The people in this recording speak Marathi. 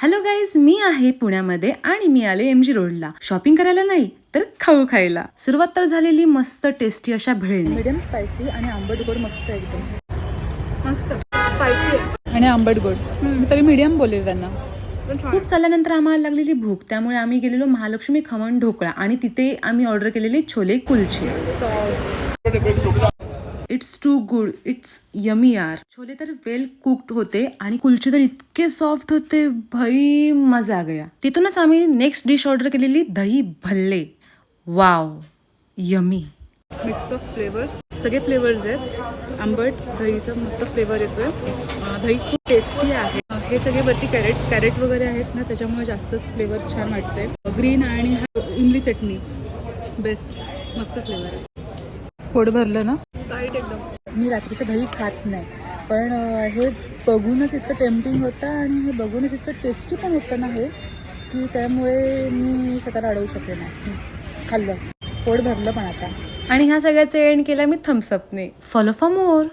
हॅलो गाईज, मी आहे पुण्यामध्ये आणि मी आले MG रोडला शॉपिंग करायला नाही तर खाऊ खायला. सुरुवात तर झालेली मस्त टेस्टी अशा भेळेने. मीडियम स्पायसी आणि आंबट गोड मस्त एकदम मस्त स्पायसी आणि आंबट गोड. मी तरी मीडियम बोलेल त्यांना. खूप चालल्यानंतर आम्हाला लागलेली भूक, त्यामुळे आम्ही गेलेलो महालक्ष्मी खमण ढोकळा आणि तिथे आम्ही ऑर्डर केलेले chole kulche. It's too good, it's yummy यार. छोले तर वेल कुक्ड होते आणि कुलचे तर इतके सॉफ्ट होते, भाई मजा आ गया. तिथूनच आम्ही नेक्स्ट डिश ऑर्डर केलेली dahi bhalle. Wow, yummy. Mix of flavours, सगळे फ्लेवर्स आहेत. आंबट दहीचा मस्त फ्लेवर येतोय. दही खूप टेस्टी आहे. हे सगळे वरती कॅरेट वगैरे आहेत ना, त्याच्यामुळे जास्तच फ्लेवर छान वाटते. ग्रीन आणि इमली चटणी बेस्ट, मस्त फ्लेवर आहे. पोट भरलं ना, टाईट एकदम. मी रात्रीचं दही खात नाही, पण हे बघूनच इतकं टेम्पटिंग होतं आणि हे बघूनच इतकं टेस्टी पण होतं ना हे, की त्यामुळे मी स्वतःला अडवू शकले नाही. खाल्लं, पोट भरलं पण आता. आणि ह्या सगळ्याचा एंड केला मी थम्सअपने. Follow for more.